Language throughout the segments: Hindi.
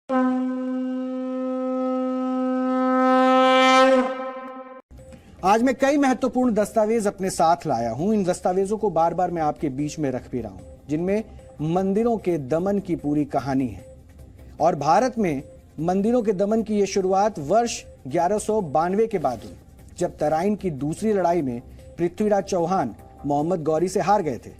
आज मैं कई महत्वपूर्ण दस्तावेज अपने साथ लाया हूं। इन दस्तावेजों को बार बार मैं आपके बीच में रख भी रहा हूं, जिनमें मंदिरों के दमन की पूरी कहानी है। और भारत में मंदिरों के दमन की यह शुरुआत वर्ष 1192 के बाद हुई, जब तराइन की दूसरी लड़ाई में पृथ्वीराज चौहान मोहम्मद गौरी से हार गए थे।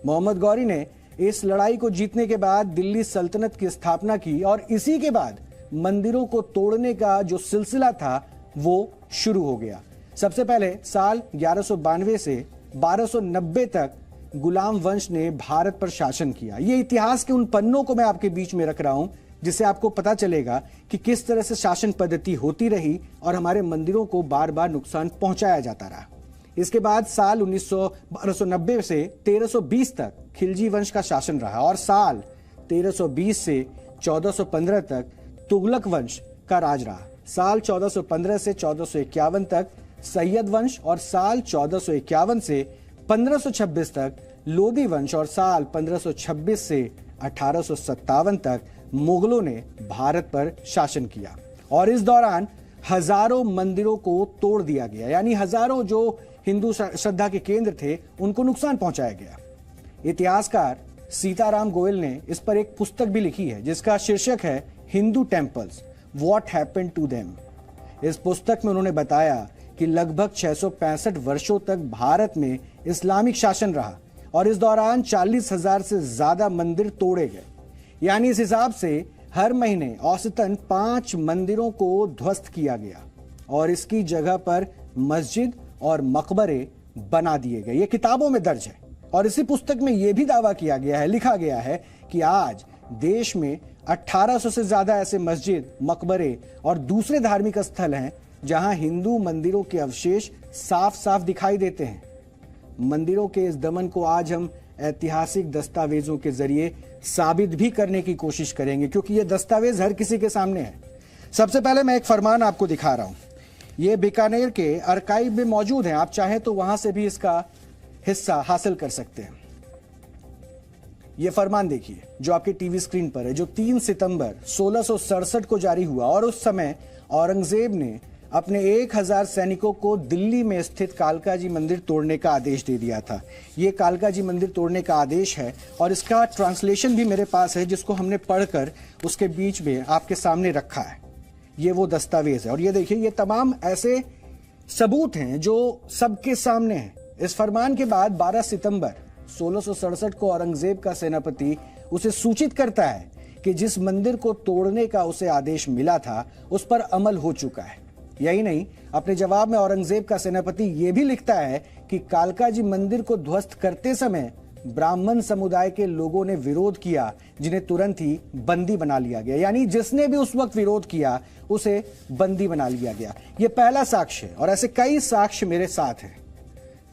मोहम्मद गौरी ने इस लड़ाई को जीतने के बाद दिल्ली सल्तनत की स्थापना की और इसी के बाद मंदिरों को तोड़ने का जो सिलसिला था वो शुरू हो गया। सबसे पहले साल 1192 से 1290 तक गुलाम वंश ने भारत पर शासन किया। ये इतिहास के उन पन्नों को मैं आपके बीच में रख रहा हूं, जिससे आपको पता चलेगा कि किस तरह से शासन पद्धति होती रही और हमारे मंदिरों को बार बार नुकसान पहुंचाया जाता रहा। इसके बाद साल 1290 से 1320 तक खिलजी वंश का शासन रहा और साल 1320 से 1415 तक तुगलक वंश का राज रहा। साल 1415 से 1451 तक सैयद वंश और साल 1451 से 1526 तक लोदी वंश और साल 1526 से 1857 तक मुगलों ने भारत पर शासन किया। और इस दौरान हजारों मंदिरों को तोड़ दिया गया, यानी हजारों जो हिंदू श्रद्धा के केंद्र थे उनको नुकसान पहुंचाया गया। इतिहासकार सीताराम गोयल ने इस पर एक पुस्तक भी लिखी है, जिसका शीर्षक है Hindu temples what happened to them. इस पुस्तक में उन्होंने बताया कि लगभग 665 वर्षों तक भारत में इस्लामिक शासन रहा और इस दौरान 40,000 से ज्यादा मंदिर तोड़े गए। यानी इस हिसाब से हर महीने औसतन 5 मंदिरों को ध्वस्त किया गया और इसकी जगह पर मस्जिद और मकबरे बना दिए गए। ये किताबों में दर्ज है और इसी पुस्तक में यह भी दावा किया गया है, लिखा गया है कि आज देश में 1800 से ज्यादा ऐसे मस्जिद, मकबरे और दूसरे धार्मिक स्थल हैं जहां हिंदू मंदिरों के अवशेष साफ साफ दिखाई देते हैं। मंदिरों के इस दमन को आज हम ऐतिहासिक दस्तावेजों के जरिए साबित भी करने की कोशिश करेंगे, क्योंकि ये दस्तावेज हर किसी के सामने है। सबसे पहले मैं एक फरमान आपको दिखा रहा हूं। ये बीकानेर के आर्काइव में मौजूद है, आप चाहें तो वहां से भी इसका हिस्सा हासिल कर सकते हैं। यह फरमान देखिए जो आपके टीवी स्क्रीन पर है, जो 3 सितंबर 1667 को जारी हुआ और उस समय औरंगजेब ने अपने 1000 सैनिकों को दिल्ली में स्थित कालका जी मंदिर तोड़ने का आदेश दे दिया था। यह कालका जी मंदिर तोड़ने का आदेश है और इसका ट्रांसलेशन भी मेरे पास है, जिसको हमने पढ़कर उसके बीच में आपके सामने रखा है। ये वो दस्तावेज है और ये देखिए, ये तमाम ऐसे सबूत हैं जो सबके सामने हैं। इस फरमान के बाद 12 सितंबर 1667 को औरंगजेब का सेनापति उसे सूचित करता है कि जिस मंदिर को तोड़ने का उसे आदेश मिला था उस पर अमल हो चुका है। यही नहीं, अपने जवाब में औरंगजेब का सेनापति यह भी लिखता है कि कालका जी मंदिर को ध्वस्त करते समय ब्राह्मण समुदाय के लोगों ने विरोध किया, जिन्हें तुरंत ही बंदी बना लिया गया। यानी जिसने भी उस वक्त विरोध किया उसे बंदी बना लिया गया। यह पहला साक्ष्य है और ऐसे कई साक्ष्य मेरे साथ हैं।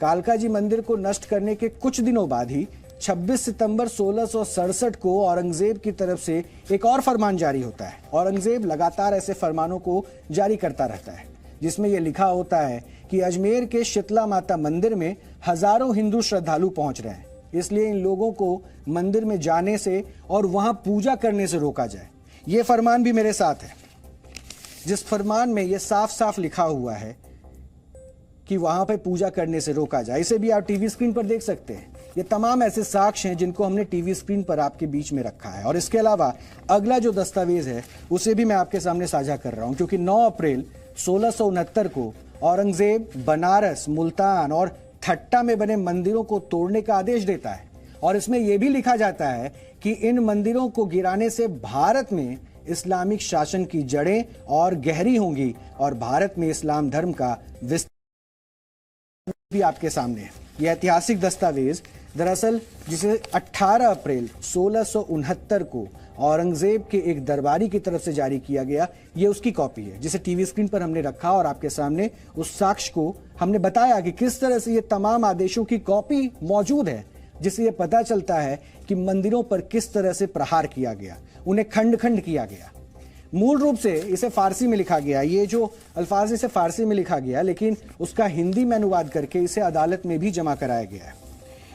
कालका जी मंदिर को नष्ट करने के कुछ दिनों बाद ही 26 सितंबर 1667 को औरंगजेब की तरफ से एक और फरमान जारी होता है। औरंगजेब लगातार ऐसे फरमानों को जारी करता रहता है, जिसमें यह लिखा होता है कि अजमेर के शीतला माता मंदिर में हजारों हिंदू श्रद्धालु पहुंच रहे हैं, इसलिए इन लोगों को मंदिर में जाने से और वहां पूजा करने से रोका जाए। यह फरमान भी मेरे साथ है, जिस फरमान में यह साफ साफ लिखा हुआ है कि वहां पे पूजा करने से रोका जाए। इसे भी आप टीवी स्क्रीन पर देख सकते हैं। ये तमाम ऐसे साक्ष्य हैं जिनको हमने टीवी स्क्रीन पर आपके बीच में रखा है। और इसके अलावा अगला जो दस्तावेज है उसे भी मैं आपके सामने साझा कर रहा हूं, क्योंकि 9 अप्रैल 1669 को औरंगजेब बनारस, मुल्तान और ठट्टा में बने मंदिरों को तोड़ने का आदेश देता है और इसमें यह भी लिखा जाता है कि इन मंदिरों को गिराने से भारत में इस्लामिक शासन की जड़ें और गहरी होंगी और भारत में इस्लाम धर्म का विस्तार भी आपके सामने है। यह ऐतिहासिक दस्तावेज दरअसल जिसे 18 अप्रैल 1669 को औरंगजेब के एक दरबारी की तरफ से जारी किया गया, यह उसकी कॉपी है, जिसे टीवी स्क्रीन पर हमने रखा और आपके सामने उस साक्ष्य को हमने बताया कि किस तरह से ये तमाम आदेशों की कॉपी मौजूद है, जिससे यह पता चलता है कि मंदिरों पर किस तरह से प्रहार किया गया, उन्हें खंड खंड किया गया। मूल रूप से इसे फारसी में लिखा गया, ये जो अल्फाज इसे फारसी में लिखा गया, लेकिन उसका हिंदी में अनुवाद करके इसे अदालत में भी जमा कराया गया है।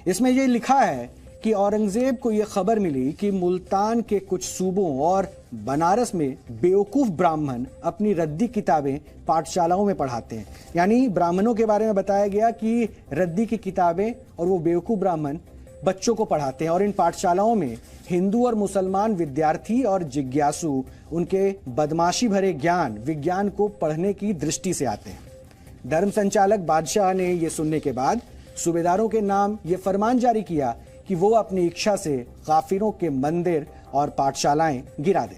इसमें यह लिखा है कि औरंगजेब को यह खबर मिली कि मुल्तान के कुछ सूबों और बनारस में बेवकूफ ब्राह्मण अपनी रद्दी किताबें पाठशालाओं में पढ़ाते हैं। यानी ब्राह्मणों के बारे में बताया गया कि रद्दी की किताबें और वो बेवकूफ ब्राह्मण बच्चों को पढ़ाते हैं और इन पाठशालाओं में हिंदू और मुसलमान विद्यार्थी और जिज्ञासु उनके बदमाशी भरे ज्ञान विज्ञान को पढ़ने की दृष्टि से आते हैं। धर्म संचालक बादशाह ने यह सुनने के बाद सूबेदारों के नाम ये फरमान जारी किया कि वो अपनी इच्छा से काफिरों के मंदिर और पाठशालाएं गिरा दें।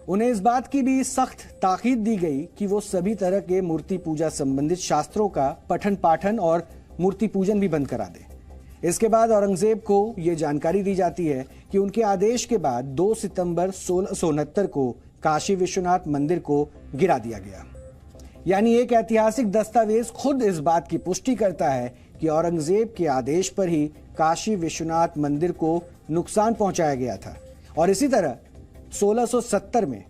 उन्हें इस बात की भी सख्त ताकीद दी गई कि वो सभी तरह के मूर्ति पूजा संबंधित शास्त्रों का पठन पाठन और मूर्ति पूजन भी बंद करा दे। इसके बाद औरंगजेब को यह जानकारी दी जाती है कि उनके आदेश के बाद 2 सितंबर 1669 को काशी विश्वनाथ मंदिर को गिरा दिया गया। यानी एक ऐतिहासिक दस्तावेज खुद इस बात की पुष्टि करता है कि औरंगजेब के आदेश पर ही काशी विश्वनाथ मंदिर को नुकसान पहुंचाया गया था। और इसी तरह 1670 में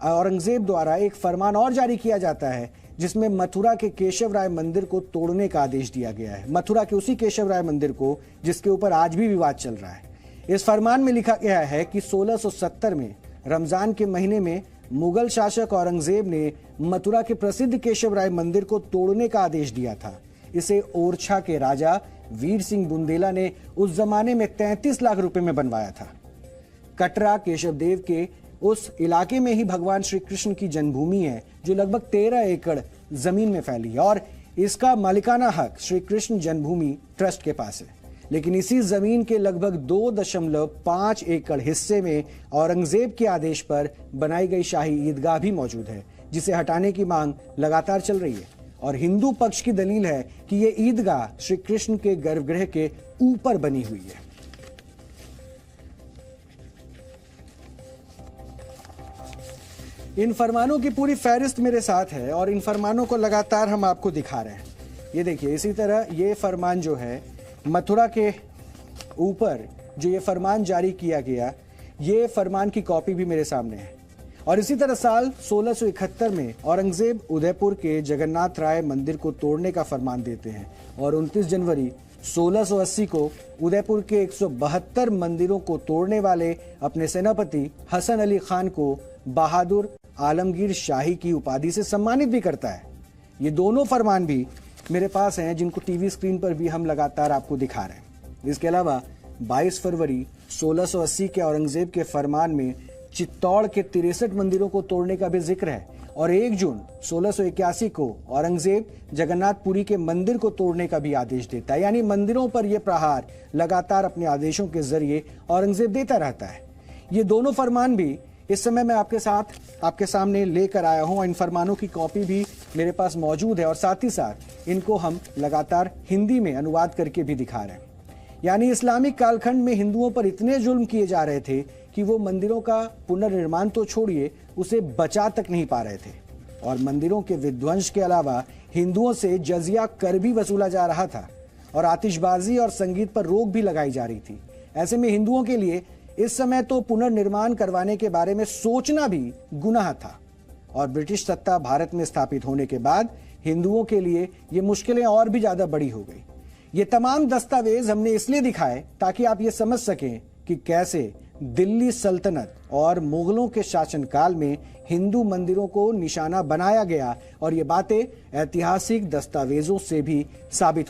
औरंगजेब द्वारा एक फरमान और जारी किया जाता है जिसमें मथुरा के केशव राय मंदिर को तोड़ने का आदेश दिया गया है। मथुरा के उसी केशव राय मंदिर को जिसके ऊपर आज भी विवाद चल रहा है। इस फरमान में लिखा गया है कि 1670 में रमजान के महीने में मुगल शासक औरंगजेब ने मथुरा के प्रसिद्ध केशव राय मंदिर को तोड़ने का आदेश दिया था। इसे ओरछा के राजा वीर सिंह बुंदेला ने उस जमाने में 33 लाख रुपए में बनवाया था। कटरा केशव देव के उस इलाके में ही भगवान श्री कृष्ण की जन्मभूमि है जो लगभग 13 एकड़ जमीन में फैली है और इसका मालिकाना हक श्री कृष्ण जन्मभूमि ट्रस्ट के पास है। लेकिन इसी जमीन के लगभग 2.5 एकड़ हिस्से में औरंगजेब के आदेश पर बनाई गई शाही ईदगाह भी मौजूद है जिसे हटाने की मांग लगातार चल रही है। और हिंदू पक्ष की दलील है कि यह ईदगाह श्री कृष्ण के गर्भगृह के ऊपर बनी हुई है। इन फरमानों की पूरी फहरिस्त मेरे साथ है और इन फरमानों को लगातार हम आपको दिखा रहे हैं। ये देखिए, इसी तरह ये फरमान जो है मथुरा के ऊपर जो ये फरमान जारी किया गया, ये फरमान की कॉपी भी मेरे सामने है। और इसी तरह साल 1671 में औरंगजेब उदयपुर के जगन्नाथ राय मंदिर को तोड़ने का फरमान देते हैं और 29 जनवरी 1680 को उदयपुर के 172 मंदिरों को तोड़ने वाले अपने सेनापति हसन अली खान को बहादुर आलमगीर शाही की उपाधि से सम्मानित भी करता है। ये दोनों फरमान भी मेरे पास हैं जिनको टीवी स्क्रीन पर भी हम लगातार आपको दिखा रहे हैं। इसके अलावा 22 फरवरी 1680 के औरंगजेब के फरमान में चित्तौड़ के 63 मंदिरों को तोड़ने का भी जिक्र है और 1 जून 1681 को औरंगजेब जगन्नाथपुरी के मंदिर को तोड़ने का भी आदेश देता है। यानी मंदिरों पर यह प्रहार लगातार अपने आदेशों के जरिए औरंगजेब देता रहता है। ये दोनों फरमान भी इस समय मैं आपके सामने लेकर आया हूं। इन फरमानों की कॉपी भी मेरे पास मौजूद है और साथ ही साथ इनको हम लगातार हिंदी में अनुवाद करके भी दिखा रहे हैं। यानी इस्लामिक कालखंड में हिंदुओं पर इतने जुल्म किए जा रहे थे कि वो मंदिरों का पुनर्निर्माण तो छोड़िए, उसे बचा तक नहीं पा रहे थे। और मंदिरों के विध्वंस के अलावा हिंदुओं से जजिया कर भी वसूला जा रहा था और आतिशबाजी और संगीत पर रोक भी लगाई जा रही थी। ऐसे में हिंदुओं के लिए इस समय तो पुनर्निर्माण करवाने के बारे में सोचना भी गुनाह था। और ब्रिटिश सत्ता भारत में स्थापित होने के बाद हिंदुओं के लिए ये मुश्किलें और भी ज्यादा बड़ी हो गई। ये तमाम दस्तावेज हमने इसलिए दिखाए ताकि आप ये समझ सकें कि कैसे दिल्ली सल्तनत और मुगलों के शासनकाल में हिंदू मंदिरों को निशाना बनाया गया और ये बातें ऐतिहासिक दस्तावेजों से भी साबित